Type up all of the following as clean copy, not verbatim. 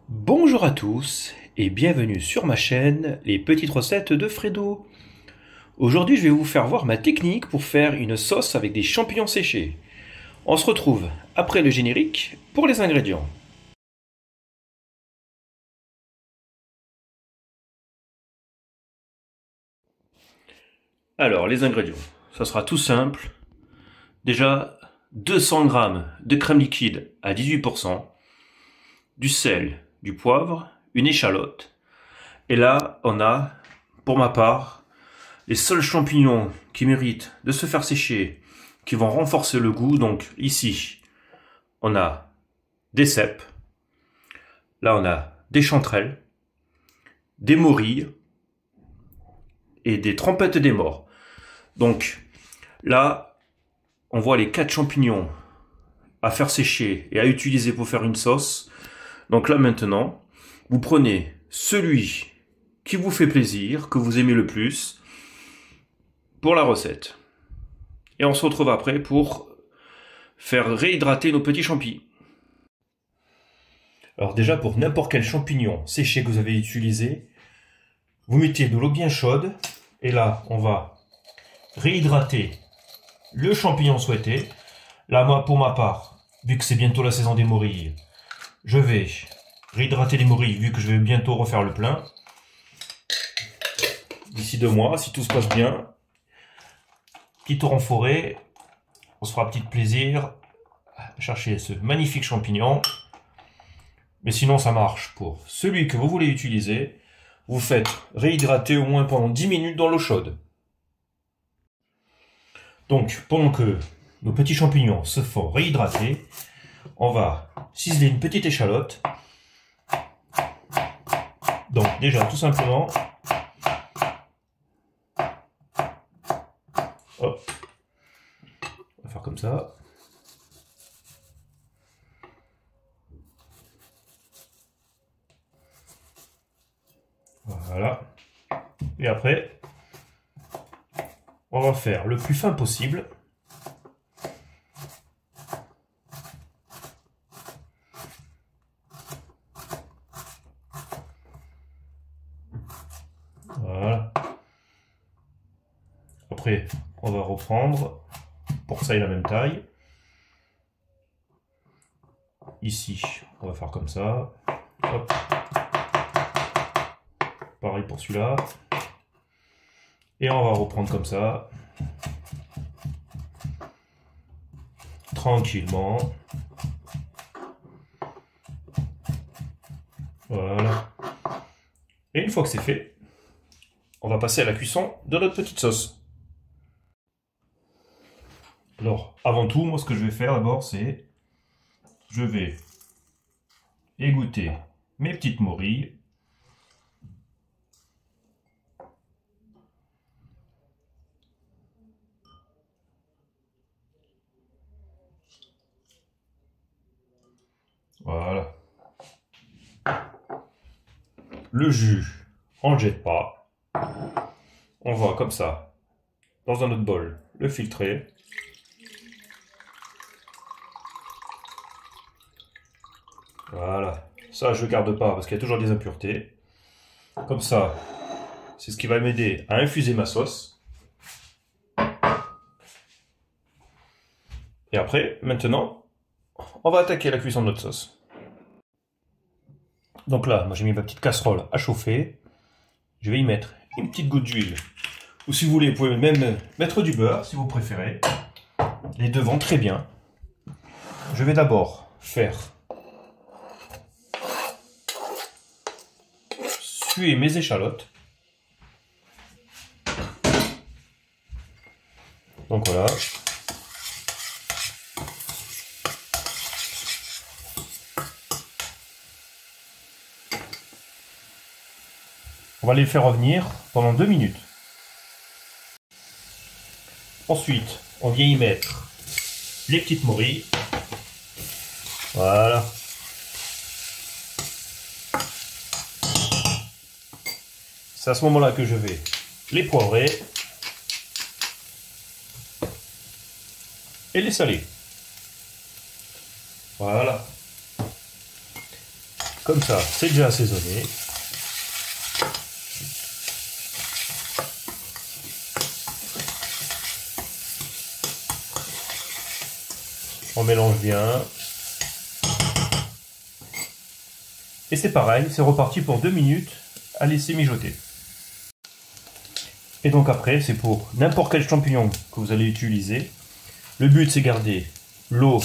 Bonjour à tous et bienvenue sur ma chaîne Les Petites Recettes de Fredo. Aujourd'hui je vais vous faire voir ma technique pour faire une sauce avec des champignons séchés. On se retrouve après le générique pour les ingrédients. Alors les ingrédients, ça sera tout simple. Déjà 200 g de crème liquide à 18%, du sel, du poivre, une échalote. Et là on a, pour ma part, les seuls champignons qui méritent de se faire sécher, qui vont renforcer le goût. Donc ici, on a des cèpes, là on a des chanterelles, des morilles et des trompettes des morts. Donc là, on voit les 4 champignons à faire sécher et à utiliser pour faire une sauce. Donc là maintenant, vous prenez celui qui vous fait plaisir, que vous aimez le plus, pour la recette. Et on se retrouve après pour faire réhydrater nos petits champis. Alors déjà, pour n'importe quel champignon séché que vous avez utilisé, vous mettez de l'eau bien chaude, et là, on va réhydrater le champignon souhaité. Là, moi, pour ma part, vu que c'est bientôt la saison des morilles, je vais réhydrater les morilles, vu que je vais bientôt refaire le plein. D'ici 2 mois, si tout se passe bien, petit tour en forêt, on se fera un petit plaisir à chercher ce magnifique champignon. Mais sinon, ça marche pour celui que vous voulez utiliser. Vous faites réhydrater au moins pendant 10 minutes dans l'eau chaude. Donc, pendant que nos petits champignons se font réhydrater, on va ciseler une petite échalote. Donc, déjà, tout simplement, hop, on va faire comme ça. Voilà. Et après, on va faire le plus fin possible. Voilà. Après, on va reprendre pour que ça ait la même taille. Ici, on va faire comme ça. Hop. Pareil pour celui-là. Et on va reprendre comme ça. Tranquillement. Voilà. Et une fois que c'est fait, on va passer à la cuisson de notre petite sauce. Alors, avant tout, moi ce que je vais faire d'abord, c'est je vais égoutter mes petites morilles. Voilà. Le jus, on ne le jette pas. On va comme ça, dans un autre bol, le filtrer. Voilà. Ça, je ne garde pas parce qu'il y a toujours des impuretés. Comme ça, c'est ce qui va m'aider à infuser ma sauce. Et après, maintenant, on va attaquer la cuisson de notre sauce. Donc là, moi j'ai mis ma petite casserole à chauffer. Je vais y mettre une petite goutte d'huile. Ou si vous voulez, vous pouvez même mettre du beurre, si vous préférez. Les deux vont très bien. Je vais d'abord faire suer mes échalotes. Donc voilà. On va les faire revenir pendant 2 minutes. Ensuite, on vient y mettre les petites morilles. Voilà. C'est à ce moment-là que je vais les poivrer et les saler. Voilà. Comme ça, c'est déjà assaisonné. On mélange bien. Et c'est pareil, c'est reparti pour 2 minutes à laisser mijoter. Et donc après, c'est pour n'importe quel champignon que vous allez utiliser. Le but, c'est garder l'eau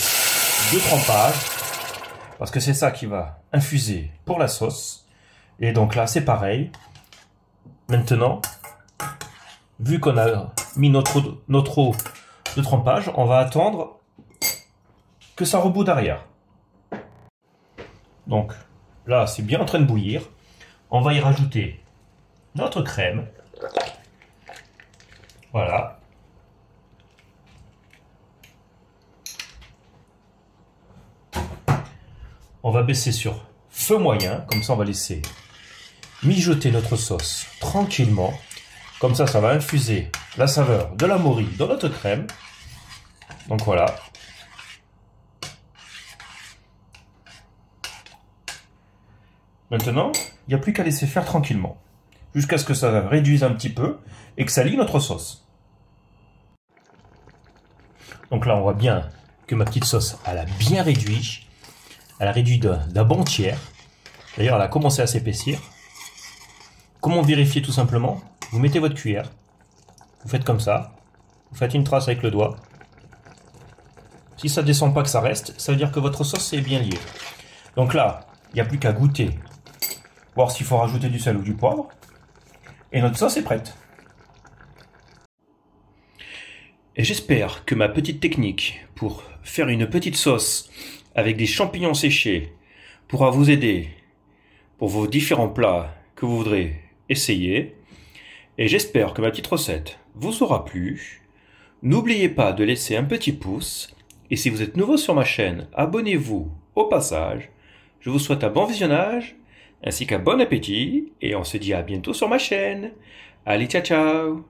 de trempage, parce que c'est ça qui va infuser pour la sauce. Et donc là, c'est pareil. Maintenant, vu qu'on a mis notre eau de trempage, on va attendre que ça rebout derrière. Donc là, c'est bien en train de bouillir. On va y rajouter notre crème. Voilà. On va baisser sur feu moyen, comme ça on va laisser mijoter notre sauce tranquillement. Comme ça va infuser la saveur de la morille dans notre crème. Donc voilà. Maintenant, il n'y a plus qu'à laisser faire tranquillement, jusqu'à ce que ça réduise un petit peu et que ça lie notre sauce. Donc là, on voit bien que ma petite sauce, elle a bien réduit. Elle a réduit d'un bon tiers. D'ailleurs, elle a commencé à s'épaissir. Comment vérifier tout simplement? Vous mettez votre cuillère, vous faites comme ça, vous faites une trace avec le doigt. Si ça ne descend pas, que ça reste, ça veut dire que votre sauce est bien liée. Donc là, il n'y a plus qu'à goûter, voir s'il faut rajouter du sel ou du poivre. Et notre sauce est prête. Et j'espère que ma petite technique pour faire une petite sauce avec des champignons séchés pourra vous aider pour vos différents plats que vous voudrez essayer. Et j'espère que ma petite recette vous aura plu. N'oubliez pas de laisser un petit pouce. Et si vous êtes nouveau sur ma chaîne, abonnez-vous au passage. Je vous souhaite un bon visionnage, ainsi qu'un bon appétit. Et on se dit à bientôt sur ma chaîne. Allez, ciao ciao!